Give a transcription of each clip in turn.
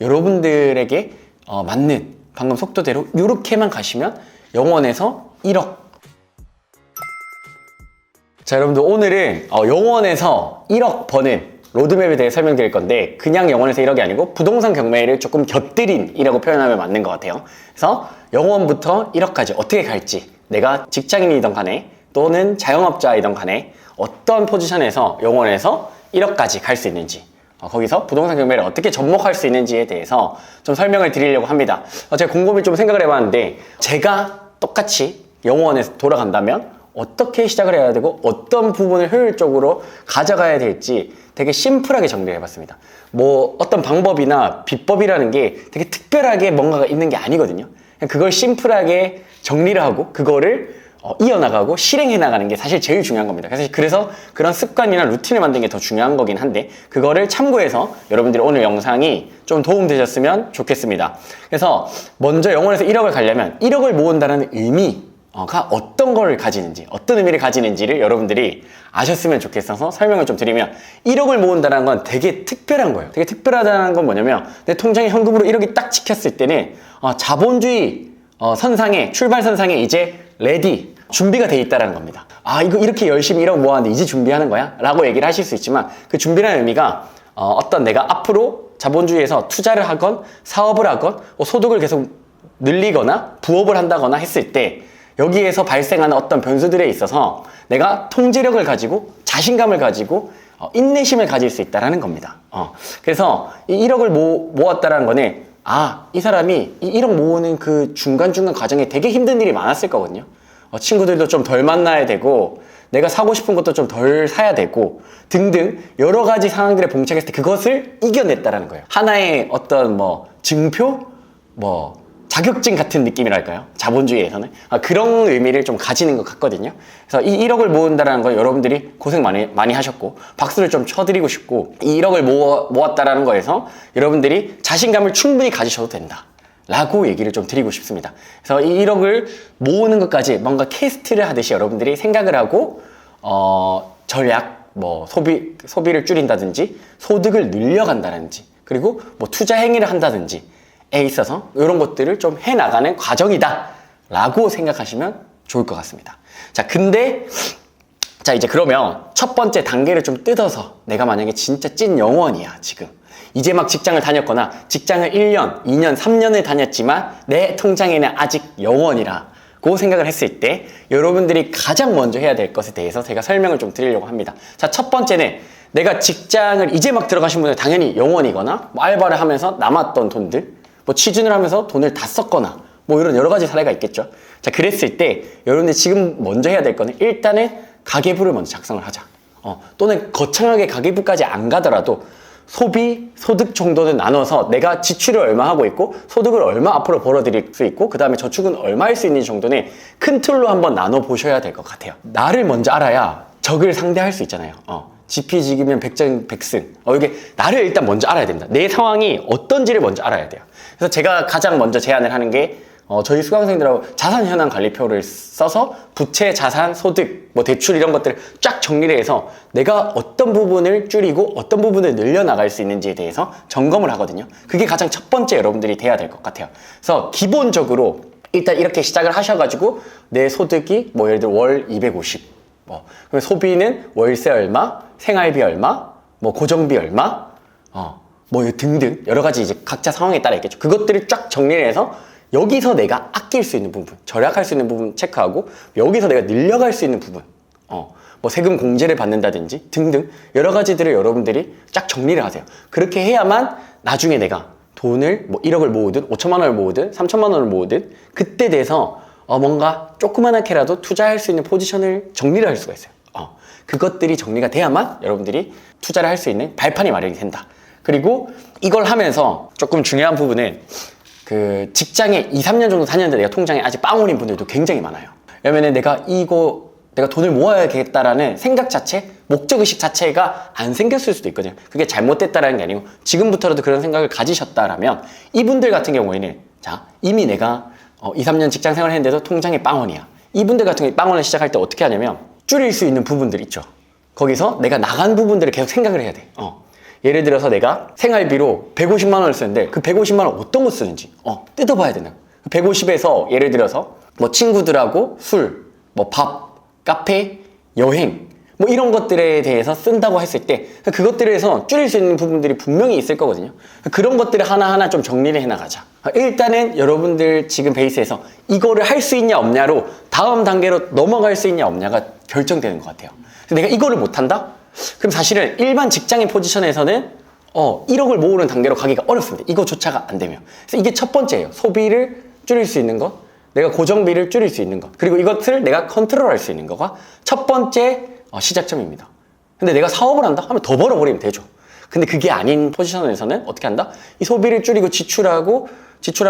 여러분들에게 맞는 방금 속도대로 이렇게만 가시면 영원에서 1억. 자, 여러분들 오늘은 영원에서 1억 버는 로드맵에 대해 설명드릴 건데, 그냥 영원에서 1억이 아니고 부동산 경매를 조금 곁들인 1억을 표현하면 맞는 것 같아요. 그래서 영원부터 1억까지 어떻게 갈지, 내가 직장인이든 간에 또는 자영업자이든 간에 어떤 포지션에서 영원에서 1억까지 갈 수 있는지, 거기서 부동산 경매를 어떻게 접목할 수 있는지에 대해서 좀 설명을 드리려고 합니다. 제가 곰곰이 좀 생각을 해봤는데, 제가 똑같이 영원에 돌아간다면 어떻게 시작을 해야 되고 어떤 부분을 효율적으로 가져가야 될지 되게 심플하게 정리를 해봤습니다. 뭐 어떤 방법이나 비법이라는 게 되게 특별하게 뭔가가 있는 게 아니거든요. 그걸 심플하게 정리를 하고 그거를 이어나가고 실행해 나가는 게 사실 제일 중요한 겁니다. 그래서 그런 습관이나 루틴을 만드는 게 더 중요한 거긴 한데, 그거를 참고해서 여러분들이 오늘 영상이 좀 도움되셨으면 좋겠습니다. 그래서 먼저 영원에서 1억을 가려면 1억을 모은다는 의미가 어떤 걸 가지는지, 어떤 의미를 가지는지를 여러분들이 아셨으면 좋겠어서 설명을 좀 드리면, 1억을 모은다는 건 되게 특별한 거예요. 되게 특별하다는 건 뭐냐면, 내 통장에 현금으로 1억이 딱 찍혔을 때는 자본주의 선상에, 출발선상에 이제 레디, 준비가 돼 있다는 겁니다. 이거 이렇게 열심히 1억 모았는데 이제 준비하는 거야? 라고 얘기를 하실 수 있지만, 그 준비라는 의미가 어떤 내가 앞으로 자본주의에서 투자를 하건 사업을 하건 소득을 계속 늘리거나 부업을 한다거나 했을 때 여기에서 발생하는 어떤 변수들에 있어서 내가 통제력을 가지고 자신감을 가지고 인내심을 가질 수 있다는 겁니다. 그래서 이 1억을 모았다는 거는, 이 사람이 이 1억 모으는 그 중간중간 과정에 되게 힘든 일이 많았을 거거든요. 친구들도 좀 덜 만나야 되고, 내가 사고 싶은 것도 좀 덜 사야 되고 등등 여러 가지 상황들에 봉착했을 때 그것을 이겨냈다라는 거예요. 하나의 어떤 증표? 자격증 같은 느낌이랄까요? 자본주의에서는 그런 의미를 좀 가지는 것 같거든요. 그래서 이 1억을 모은다는 건 여러분들이 고생 많이 하셨고 박수를 좀 쳐드리고 싶고, 이 1억을 모았다라는 거에서 여러분들이 자신감을 충분히 가지셔도 된다 라고 얘기를 좀 드리고 싶습니다. 그래서 이 1억을 모으는 것까지 뭔가 캐스트를 하듯이 여러분들이 생각을 하고 전략, 소비를 줄인다든지 소득을 늘려간다든지, 그리고 투자 행위를 한다든지 에 있어서 이런 것들을 좀 해나가는 과정이다 라고 생각하시면 좋을 것 같습니다. 근데 이제 그러면 첫 번째 단계를 좀 뜯어서, 내가 만약에 진짜 찐 영원이야, 지금 이제 막 직장을 다녔거나 직장을 1년, 2년, 3년을 다녔지만 내 통장에는 아직 영원이라고 생각을 했을 때 여러분들이 가장 먼저 해야 될 것에 대해서 제가 설명을 좀 드리려고 합니다. 첫 번째는, 내가 직장을 이제 막 들어가신 분들 당연히 영원이거나 알바를 하면서 남았던 돈들, 취준을 하면서 돈을 다 썼거나 이런 여러 가지 사례가 있겠죠. 그랬을 때 여러분들이 지금 먼저 해야 될 거는 일단은 가계부를 먼저 작성을 하자. 또는 거창하게 가계부까지 안 가더라도 소비, 소득 정도는 나눠서 내가 지출을 얼마 하고 있고 소득을 얼마 앞으로 벌어들일 수 있고 그 다음에 저축은 얼마 할 수 있는지 정도는 큰 틀로 한번 나눠 보셔야 될 것 같아요. 나를 먼저 알아야 적을 상대할 수 있잖아요. 지피지기면 백전백승. 이게 나를 일단 먼저 알아야 됩니다. 내 상황이 어떤지를 먼저 알아야 돼요. 그래서 제가 가장 먼저 제안을 하는 게, 저희 수강생들하고 자산 현황 관리표를 써서 부채, 자산, 소득, 대출 이런 것들을 쫙 정리를 해서 내가 어떤 부분을 줄이고 어떤 부분을 늘려나갈 수 있는지에 대해서 점검을 하거든요. 그게 가장 첫 번째 여러분들이 돼야 될 것 같아요. 그래서 기본적으로 일단 이렇게 시작을 하셔가지고 내 소득이 예를 들어 월 250, 그럼 소비는 월세 얼마, 생활비 얼마, 고정비 얼마, 등등 여러 가지 이제 각자 상황에 따라 있겠죠. 그것들을 쫙 정리를 해서 여기서 내가 아낄 수 있는 부분, 절약할 수 있는 부분 체크하고, 여기서 내가 늘려갈 수 있는 부분, 세금 공제를 받는다든지 등등 여러 가지들을 여러분들이 쫙 정리를 하세요. 그렇게 해야만 나중에 내가 돈을 1억을 모으든 5천만 원을 모으든 3천만 원을 모으든 그때 돼서 뭔가 조그만하게라도 투자할 수 있는 포지션을 정리를 할 수가 있어요. 그것들이 정리가 돼야만 여러분들이 투자를 할 수 있는 발판이 마련이 된다. 그리고 이걸 하면서 조금 중요한 부분은, 그 직장에 2, 3년 정도 다녔는데 내가 통장에 아직 빵원인 분들도 굉장히 많아요. 왜냐면 내가 돈을 모아야겠다라는 생각 자체, 목적의식 자체가 안 생겼을 수도 있거든요. 그게 잘못됐다라는 게 아니고 지금부터라도 그런 생각을 가지셨다라면, 이분들 같은 경우에는 이미 내가 2, 3년 직장 생활을 했는데도 통장에 빵원이야. 이분들 같은 경우에 빵원을 시작할 때 어떻게 하냐면, 줄일 수 있는 부분들 있죠. 거기서 내가 나간 부분들을 계속 생각을 해야 돼. 예를 들어서 내가 생활비로 150만 원을 쓰는데 그 150만 원 어떤 거 쓰는지 뜯어봐야 되나. 150에서 예를 들어서 뭐 친구들하고 술, 뭐 밥, 카페, 여행 뭐 이런 것들에 대해서 쓴다고 했을 때 그것들에서 줄일 수 있는 부분들이 분명히 있을 거거든요. 그런 것들을 하나하나 좀 정리를 해나가자. 일단은 여러분들 지금 베이스에서 이거를 할 수 있냐 없냐로 다음 단계로 넘어갈 수 있냐 없냐가 결정되는 것 같아요. 내가 이거를 못한다? 그럼 사실은 일반 직장인 포지션에서는 1억을 모으는 단계로 가기가 어렵습니다. 이거조차가 안 되면. 그래서 이게 첫 번째예요. 소비를 줄일 수 있는 것, 내가 고정비를 줄일 수 있는 것, 그리고 이것을 내가 컨트롤할 수 있는 거가 첫 번째 시작점입니다. 근데 내가 사업을 한다? 하면 더 벌어버리면 되죠. 근데 그게 아닌 포지션에서는 어떻게 한다? 이 소비를 줄이고 지출한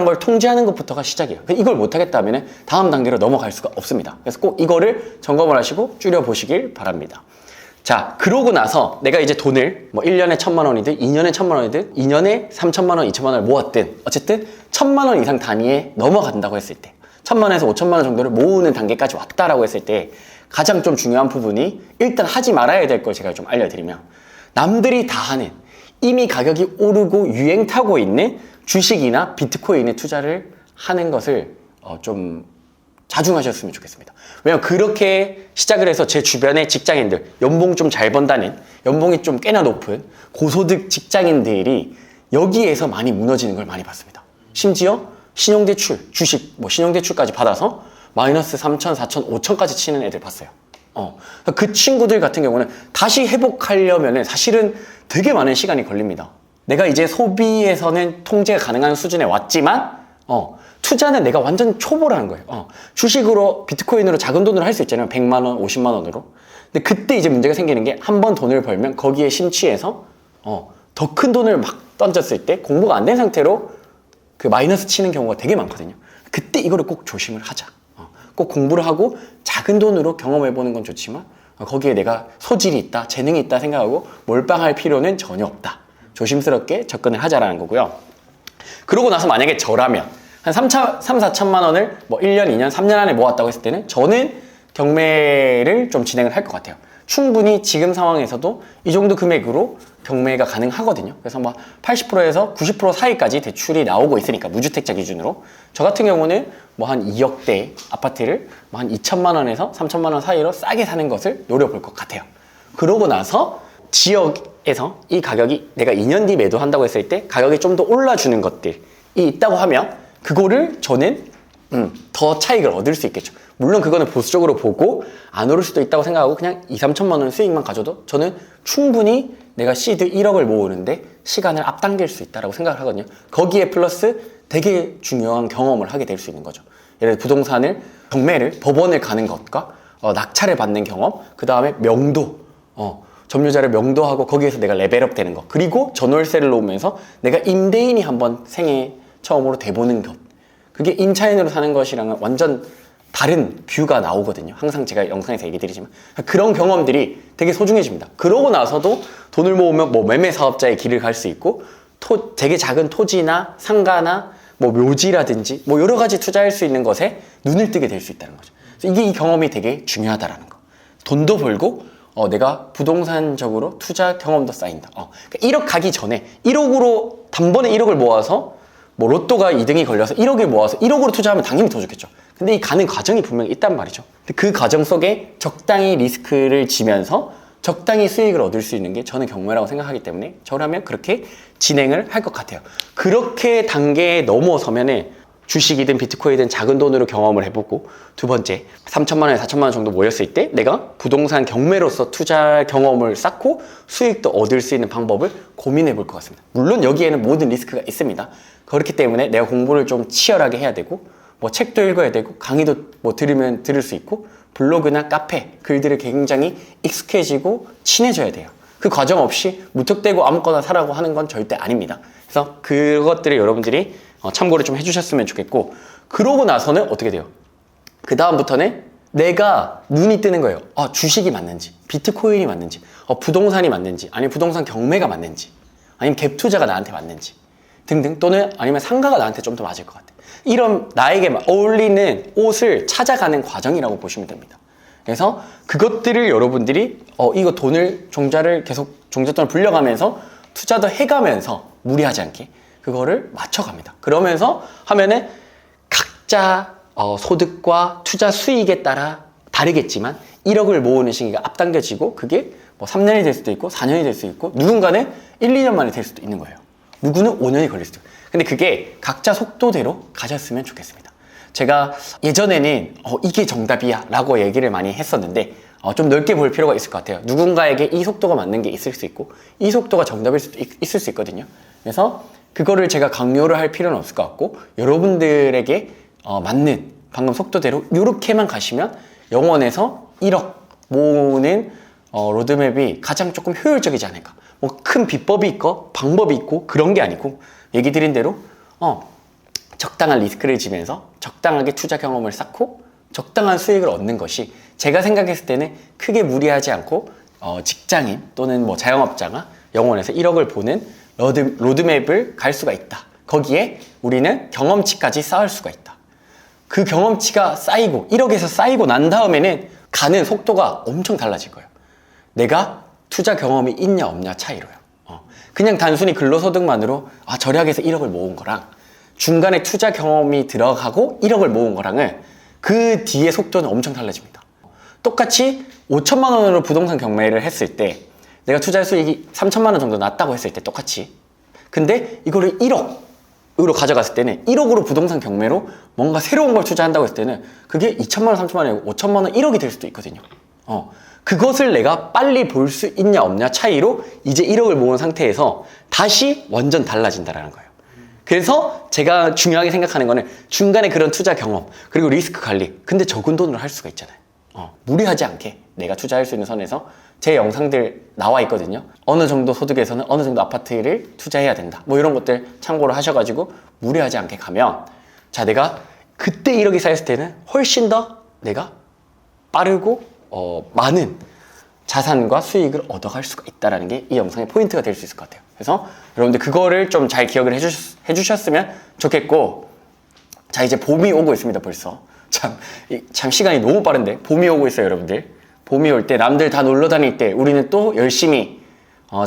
걸 통제하는 것부터가 시작이에요. 이걸 못하겠다 하면 다음 단계로 넘어갈 수가 없습니다. 그래서 꼭 이거를 점검을 하시고 줄여보시길 바랍니다. 자, 그러고 나서 내가 이제 돈을 뭐 1년에 1,000만 원이든 2년에 1,000만 원이든 2년에 3,000만 원, 2,000만 원을 모았든 어쨌든 1,000만 원 이상 단위에 넘어간다고 했을 때 1,000만 원에서 5,000만 원 정도를 모으는 단계까지 왔다라고 했을 때 가장 좀 중요한 부분이 일단 하지 말아야 될 걸 제가 좀 알려드리면 남들이 다 하는 이미 가격이 오르고 유행 타고 있는 주식이나 비트코인에 투자를 하는 것을 좀 자중하셨으면 좋겠습니다. 왜냐면 그렇게 시작을 해서 제 주변의 직장인들, 연봉 좀 잘 번다는, 연봉이 좀 꽤나 높은 고소득 직장인들이 여기에서 많이 무너지는 걸 많이 봤습니다. 심지어 신용대출, 주식, 뭐 신용대출까지 받아서 마이너스 3천, 4천, 5천까지 치는 애들 봤어요. 그 친구들 같은 경우는 다시 회복하려면 사실은 되게 많은 시간이 걸립니다. 내가 이제 소비에서는 통제가 가능한 수준에 왔지만 투자는 내가 완전 초보라는 거예요. 주식으로 비트코인으로 작은 돈으로 할 수 있잖아요. 100만 원, 50만 원으로. 근데 그때 이제 문제가 생기는 게 한 번 돈을 벌면 거기에 심취해서 더 큰 돈을 막 던졌을 때 공부가 안 된 상태로 그 마이너스 치는 경우가 되게 많거든요. 그때 이거를 꼭 조심을 하자. 꼭 공부를 하고 작은 돈으로 경험해보는 건 좋지만 거기에 내가 소질이 있다, 재능이 있다 생각하고 몰빵할 필요는 전혀 없다. 조심스럽게 접근을 하자라는 거고요. 그러고 나서 만약에 저라면 한 4천만 원을 뭐 1년, 2년, 3년 안에 모았다고 했을 때는 저는 경매를 좀 진행을 할 것 같아요. 충분히 지금 상황에서도 이 정도 금액으로 경매가 가능하거든요. 그래서 뭐 80%에서 90% 사이까지 대출이 나오고 있으니까 무주택자 기준으로 저 같은 경우는 뭐 한 2억대 아파트를 뭐 한 2천만 원에서 3천만 원 사이로 싸게 사는 것을 노려볼 것 같아요. 그러고 나서 지역에서 이 가격이 내가 2년 뒤 매도한다고 했을 때 가격이 좀 더 올라주는 것들이 있다고 하면 그거를 저는 더 차익을 얻을 수 있겠죠. 물론 그거는 보수적으로 보고 안 오를 수도 있다고 생각하고 그냥 2, 3천만 원 수익만 가져도 저는 충분히 내가 시드 1억을 모으는데 시간을 앞당길 수 있다고 생각을 하거든요. 거기에 플러스 되게 중요한 경험을 하게 될 수 있는 거죠. 예를 들어 부동산을 경매를 법원을 가는 것과 낙찰을 받는 경험, 그 다음에 명도, 점유자를 명도하고 거기에서 내가 레벨업 되는 거, 그리고 전월세를 놓으면서 내가 임대인이 한번 생애 처음으로 돼보는 것, 그게 임차인으로 사는 것이랑은 완전 다른 뷰가 나오거든요. 항상 제가 영상에서 얘기 드리지만 그런 경험들이 되게 소중해집니다. 그러고 나서도 돈을 모으면 뭐 매매 사업자의 길을 갈 수 있고 되게 작은 토지나 상가나 뭐 묘지라든지 뭐 여러 가지 투자할 수 있는 것에 눈을 뜨게 될 수 있다는 거죠. 그래서 이게 이 경험이 되게 중요하다라는 거. 돈도 벌고 내가 부동산적으로 투자 경험도 쌓인다. 그러니까 1억 가기 전에 1억으로 단번에 1억을 모아서 뭐 로또가 2등이 걸려서 1억을 모아서 1억으로 투자하면 당연히 더 좋겠죠. 근데 이 가는 과정이 분명히 있단 말이죠. 근데 그 과정 속에 적당히 리스크를 지면서 적당히 수익을 얻을 수 있는 게 저는 경매라고 생각하기 때문에 저라면 그렇게 진행을 할 것 같아요. 그렇게 단계에 넘어서면은 주식이든 비트코인이든 작은 돈으로 경험을 해보고 두 번째 3천만 원에 4천만 원 정도 모였을 때 내가 부동산 경매로서 투자 경험을 쌓고 수익도 얻을 수 있는 방법을 고민해 볼 것 같습니다. 물론 여기에는 모든 리스크가 있습니다. 그렇기 때문에 내가 공부를 좀 치열하게 해야 되고 뭐 책도 읽어야 되고 강의도 뭐 들으면 들을 수 있고 블로그나 카페 글들을 굉장히 익숙해지고 친해져야 돼요. 그 과정 없이 무턱대고 아무거나 사라고 하는 건 절대 아닙니다. 그래서 그것들을 여러분들이 참고를 좀 해주셨으면 좋겠고, 그러고 나서는 어떻게 돼요? 그 다음부터는 내가 눈이 뜨는 거예요. 주식이 맞는지, 비트코인이 맞는지, 부동산이 맞는지, 아니면 부동산 경매가 맞는지, 아니면 갭 투자가 나한테 맞는지 등등, 또는 아니면 상가가 나한테 좀 더 맞을 것 같아. 이런 나에게 어울리는 옷을 찾아가는 과정이라고 보시면 됩니다. 그래서 그것들을 여러분들이 이거 돈을 종잣돈을 불려가면서 투자도 해가면서 무리하지 않게 그거를 맞춰갑니다. 그러면서 하면은 각자 소득과 투자 수익에 따라 다르겠지만 1억을 모으는 시기가 앞당겨지고 그게 뭐 3년이 될 수도 있고 4년이 될 수도 있고 누군가는 1, 2년 만에 될 수도 있는 거예요. 누구는 5년이 걸릴 수도 있고. 근데 그게 각자 속도대로 가셨으면 좋겠습니다. 제가 예전에는 이게 정답이야 라고 얘기를 많이 했었는데 좀 넓게 볼 필요가 있을 것 같아요. 누군가에게 이 속도가 맞는 게 있을 수 있고 이 속도가 정답일 수도 있을 수 있거든요. 그래서 그거를 제가 강요를 할 필요는 없을 것 같고 여러분들에게 맞는 방금 속도대로 이렇게만 가시면 영원에서 1억 모으는 로드맵이 가장 조금 효율적이지 않을까. 뭐 큰 비법이 있고 방법이 있고 그런 게 아니고 얘기 드린 대로 적당한 리스크를 지면서 적당하게 투자 경험을 쌓고 적당한 수익을 얻는 것이 제가 생각했을 때는 크게 무리하지 않고 직장인 또는 뭐 자영업자가 영원에서 1억을 보는 로드맵을 갈 수가 있다. 거기에 우리는 경험치까지 쌓을 수가 있다. 그 경험치가 쌓이고 1억에서 쌓이고 난 다음에는 가는 속도가 엄청 달라질 거예요. 내가 투자 경험이 있냐 없냐 차이로요. 그냥 단순히 근로소득만으로 절약해서 1억을 모은 거랑 중간에 투자 경험이 들어가고 1억을 모은 거랑은 그 뒤에 속도는 엄청 달라집니다. 똑같이 5천만 원으로 부동산 경매를 했을 때 내가 투자 수익이 3천만 원 정도 났다고 했을 때 똑같이 근데 이거를 1억으로 가져갔을 때는 1억으로 부동산 경매로 뭔가 새로운 걸 투자한다고 했을 때는 그게 2천만 원, 3천만 원이고 5천만 원, 1억이 될 수도 있거든요. 그것을 내가 빨리 볼 수 있냐 없냐 차이로 이제 1억을 모은 상태에서 다시 완전 달라진다는 거예요. 그래서 제가 중요하게 생각하는 거는 중간에 그런 투자 경험 그리고 리스크 관리 근데 적은 돈으로 할 수가 있잖아요. 무리하지 않게 내가 투자할 수 있는 선에서 제 영상들 나와 있거든요. 어느 정도 소득에서는 어느 정도 아파트를 투자해야 된다. 뭐 이런 것들 참고를 하셔가지고 무리하지 않게 가면 자 내가 그때 1억이 쌓였을 때는 훨씬 더 내가 빠르고 많은 자산과 수익을 얻어갈 수가 있다는 게 이 영상의 포인트가 될 수 있을 것 같아요. 그래서 여러분들 그거를 좀 잘 기억을 해주셨으면 좋겠고 자 이제 봄이 오고 있습니다. 벌써 참 시간이 너무 빠른데 봄이 오고 있어요. 여러분들 봄이 올 때 남들 다 놀러 다닐 때 우리는 또 열심히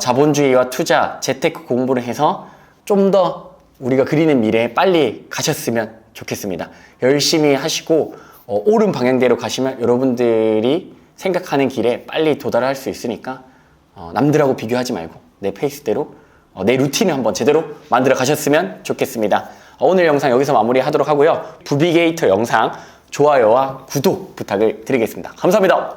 자본주의와 투자, 재테크 공부를 해서 좀 더 우리가 그리는 미래에 빨리 가셨으면 좋겠습니다. 열심히 하시고 옳은 방향대로 가시면 여러분들이 생각하는 길에 빨리 도달할 수 있으니까 남들하고 비교하지 말고 내 페이스대로 내 루틴을 한번 제대로 만들어 가셨으면 좋겠습니다. 오늘 영상 여기서 마무리하도록 하고요. 부비게이터 영상 좋아요와 구독 부탁을 드리겠습니다. 감사합니다.